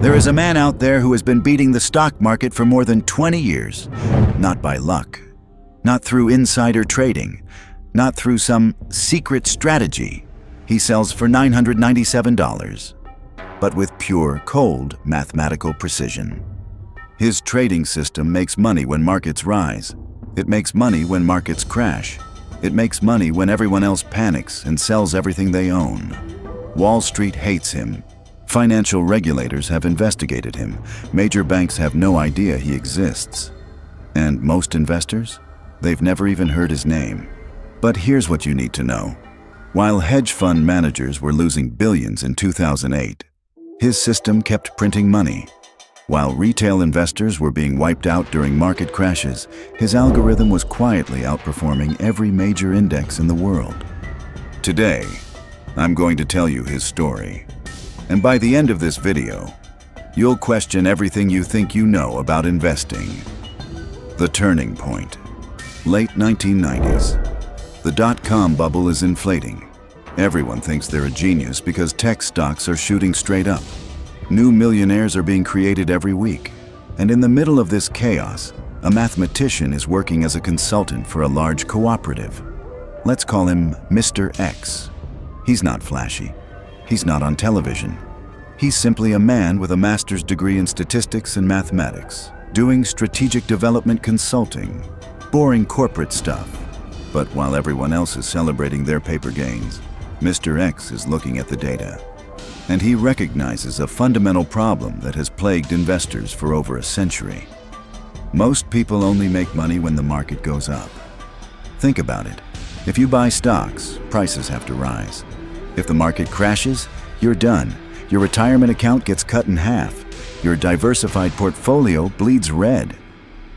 There is a man out there who has been beating the stock market for more than 20 years. Not by luck, not through insider trading, not through some secret strategy. He sells for $997, but with pure, cold mathematical precision. His trading system makes money when markets rise. It makes money when markets crash. It makes money when everyone else panics and sells everything they own. Wall Street hates him. Financial regulators have investigated him. Major banks have no idea he exists. And most investors? They've never even heard his name. But here's what you need to know. While hedge fund managers were losing billions in 2008, his system kept printing money. While retail investors were being wiped out during market crashes, his algorithm was quietly outperforming every major index in the world. Today, I'm going to tell you his story. And by the end of this video, you'll question everything you think you know about investing. The turning point. Late 1990s. The dot-com bubble is inflating. Everyone thinks they're a genius because tech stocks are shooting straight up. New millionaires are being created every week. And in the middle of this chaos, a mathematician is working as a consultant for a large cooperative. Let's call him Mr. X. He's not flashy. He's not on television. He's simply a man with a master's degree in statistics and mathematics, doing strategic development consulting, boring corporate stuff. But while everyone else is celebrating their paper gains, Mr. X is looking at the data. And he recognizes a fundamental problem that has plagued investors for over a century. Most people only make money when the market goes up. Think about it. If you buy stocks, prices have to rise. If the market crashes, you're done. Your retirement account gets cut in half. Your diversified portfolio bleeds red.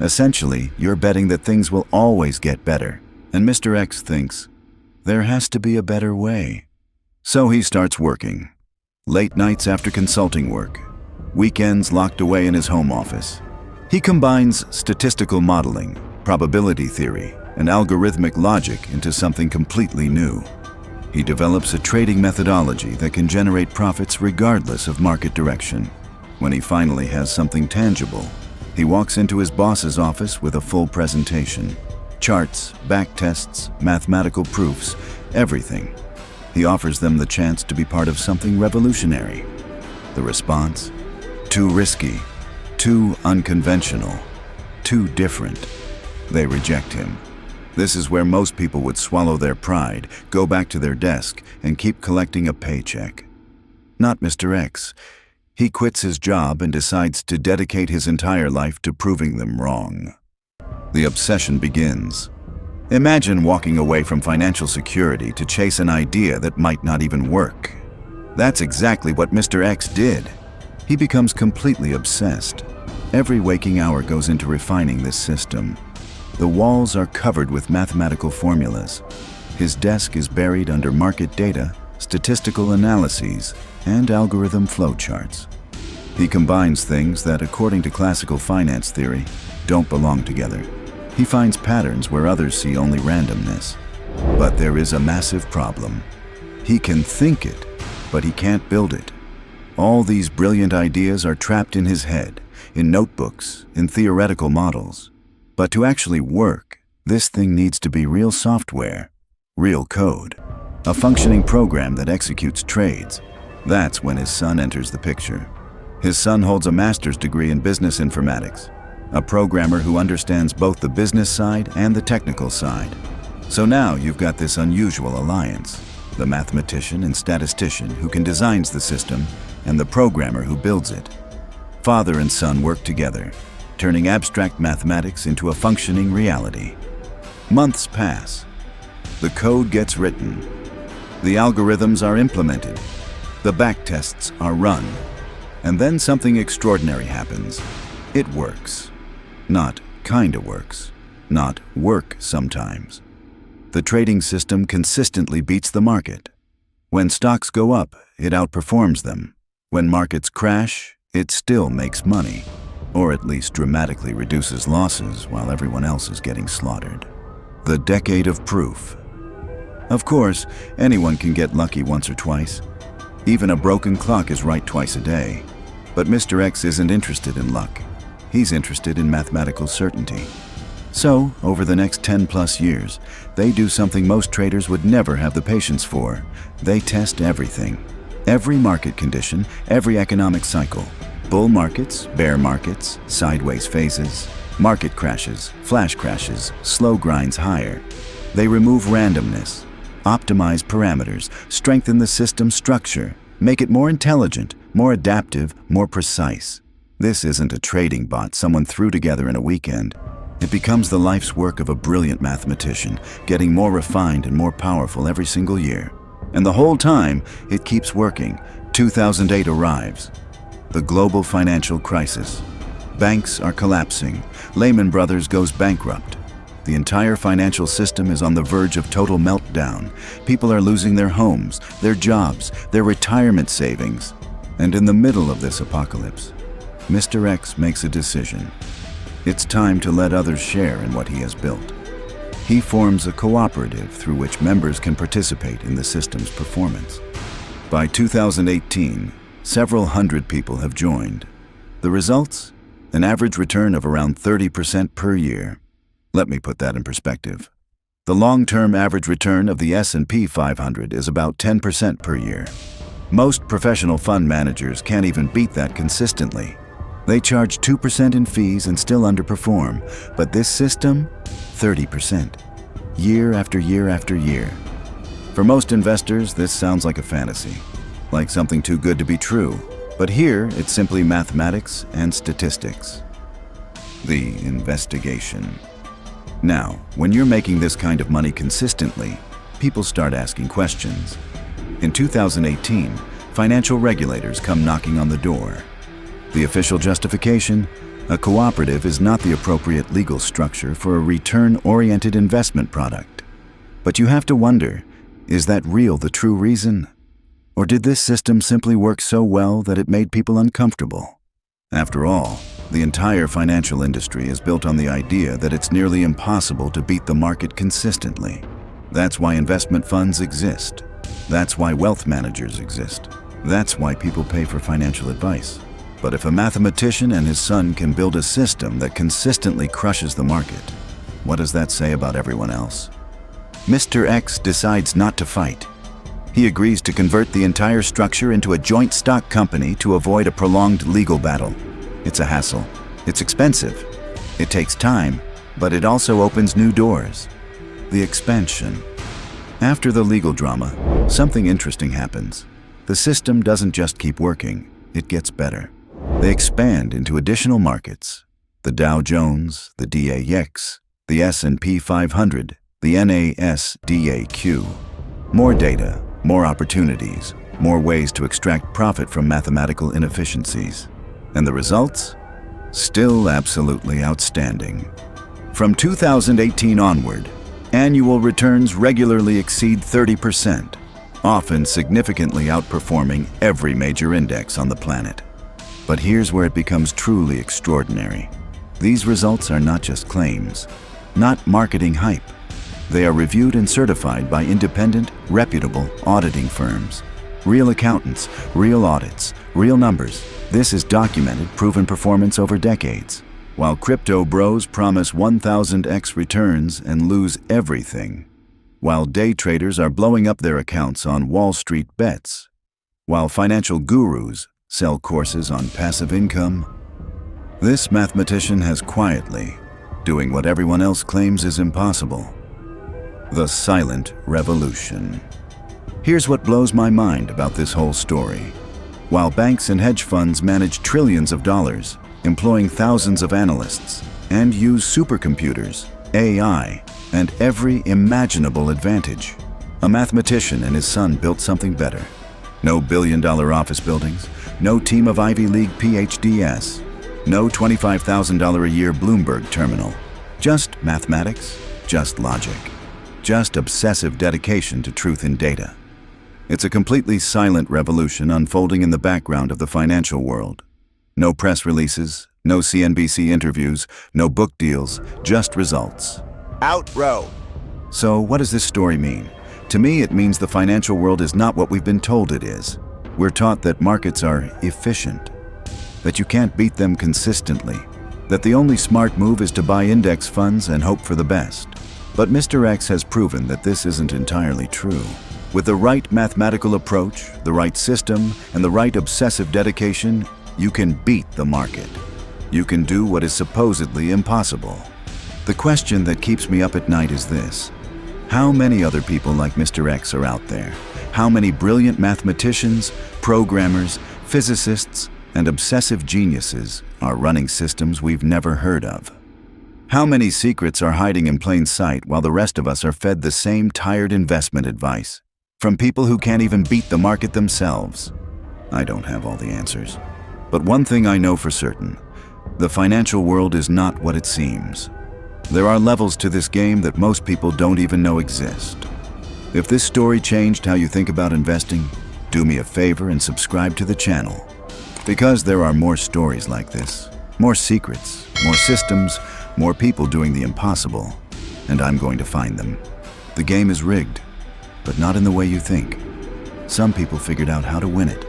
Essentially, you're betting that things will always get better. And Mr. X thinks, there has to be a better way. So he starts working. Late nights after consulting work. Weekends locked away in his home office. He combines statistical modeling, probability theory, and algorithmic logic into something completely new. He develops a trading methodology that can generate profits regardless of market direction. When he finally has something tangible, he walks into his boss's office with a full presentation. Charts, backtests, mathematical proofs, everything. He offers them the chance to be part of something revolutionary. The response? Too risky, too unconventional, too different. They reject him. This is where most people would swallow their pride, go back to their desk, and keep collecting a paycheck. Not Mr. X. He quits his job and decides to dedicate his entire life to proving them wrong. The obsession begins. Imagine walking away from financial security to chase an idea that might not even work. That's exactly what Mr. X did. He becomes completely obsessed. Every waking hour goes into refining this system. The walls are covered with mathematical formulas. His desk is buried under market data, statistical analyses, and algorithm flowcharts. He combines things that, according to classical finance theory, don't belong together. He finds patterns where others see only randomness. But there is a massive problem. He can think it, but he can't build it. All these brilliant ideas are trapped in his head, in notebooks, in theoretical models. But to actually work, this thing needs to be real software, real code, a functioning program that executes trades. That's when his son enters the picture. His son holds a master's degree in business informatics, a programmer who understands both the business side and the technical side. So now you've got this unusual alliance, the mathematician and statistician who can design the system and the programmer who builds it. Father and son work together, turning abstract mathematics into a functioning reality. Months pass. The code gets written. The algorithms are implemented. The backtests are run. And then something extraordinary happens. It works. Not kinda works. Not work sometimes. The trading system consistently beats the market. When stocks go up, it outperforms them. When markets crash, it still makes money. Or at least dramatically reduces losses while everyone else is getting slaughtered. The decade of proof. Of course, anyone can get lucky once or twice. Even a broken clock is right twice a day. But Mr. X isn't interested in luck. He's interested in mathematical certainty. So, over the next 10+ years, they do something most traders would never have the patience for. They test everything. Every market condition, every economic cycle. Bull markets, bear markets, sideways phases, market crashes, flash crashes, slow grinds higher. They remove randomness, optimize parameters, strengthen the system structure, make it more intelligent, more adaptive, more precise. This isn't a trading bot someone threw together in a weekend. It becomes the life's work of a brilliant mathematician, getting more refined and more powerful every single year. And the whole time, it keeps working. 2008 arrives. The global financial crisis. Banks are collapsing. Lehman Brothers goes bankrupt. The entire financial system is on the verge of total meltdown. People are losing their homes, their jobs, their retirement savings. And in the middle of this apocalypse, Mr. X makes a decision. It's time to let others share in what he has built. He forms a cooperative through which members can participate in the system's performance. By 2018, several hundred people have joined. The results? An average return of around 30% per year. Let me put that in perspective. The long-term average return of the S&P 500 is about 10% per year. Most professional fund managers can't even beat that consistently. They charge 2% in fees and still underperform, but this system, 30%, year after year after year. For most investors, this sounds like a fantasy, like something too good to be true. But here, it's simply mathematics and statistics. The investigation. Now, when you're making this kind of money consistently, people start asking questions. In 2018, financial regulators come knocking on the door. The official justification? A cooperative is not the appropriate legal structure for a return-oriented investment product. But you have to wonder, is that real the true reason? Or did this system simply work so well that it made people uncomfortable? After all, the entire financial industry is built on the idea that it's nearly impossible to beat the market consistently. That's why investment funds exist. That's why wealth managers exist. That's why people pay for financial advice. But if a mathematician and his son can build a system that consistently crushes the market, what does that say about everyone else? Mr. X decides not to fight. He agrees to convert the entire structure into a joint stock company to avoid a prolonged legal battle. It's a hassle. It's expensive. It takes time, but it also opens new doors. The expansion. After the legal drama, something interesting happens. The system doesn't just keep working, it gets better. They expand into additional markets. The Dow Jones, the DAX, the S&P 500, the NASDAQ. More data, more opportunities, more ways to extract profit from mathematical inefficiencies. And the results? Still absolutely outstanding. From 2018 onward, annual returns regularly exceed 30%, often significantly outperforming every major index on the planet. But here's where it becomes truly extraordinary. These results are not just claims, not marketing hype. They are reviewed and certified by independent, reputable auditing firms. Real accountants, real audits, real numbers. This is documented, proven performance over decades. While crypto bros promise 1000x returns and lose everything. While day traders are blowing up their accounts on Wall Street bets. While financial gurus sell courses on passive income. This mathematician has quietly, doing what everyone else claims is impossible. The silent revolution. Here's what blows my mind about this whole story. While banks and hedge funds manage trillions of dollars, employing thousands of analysts, and use supercomputers, AI, and every imaginable advantage, a mathematician and his son built something better. No billion-dollar office buildings, no team of Ivy League PhDs, no $25,000 a year Bloomberg terminal. Just mathematics, just logic, just obsessive dedication to truth in data. It's a completely silent revolution unfolding in the background of the financial world. No press releases, no CNBC interviews, no book deals, just results. Out row. So what does this story mean? To me, it means the financial world is not what we've been told it is. We're taught that markets are efficient. that you can't beat them consistently, that the only smart move is to buy index funds and hope for the best. But Mr. X has proven that this isn't entirely true. With the right mathematical approach, the right system, and the right obsessive dedication, you can beat the market. You can do what is supposedly impossible. The question that keeps me up at night is this: how many other people like Mr. X are out there? How many brilliant mathematicians, programmers, physicists, and obsessive geniuses are running systems we've never heard of? How many secrets are hiding in plain sight while the rest of us are fed the same tired investment advice from people who can't even beat the market themselves? I don't have all the answers. But one thing I know for certain: the financial world is not what it seems. There are levels to this game that most people don't even know exist. If this story changed how you think about investing, do me a favor and subscribe to the channel. Because there are more stories like this, more secrets, more systems, more people doing the impossible, and I'm going to find them. The game is rigged, but not in the way you think. Some people figured out how to win it.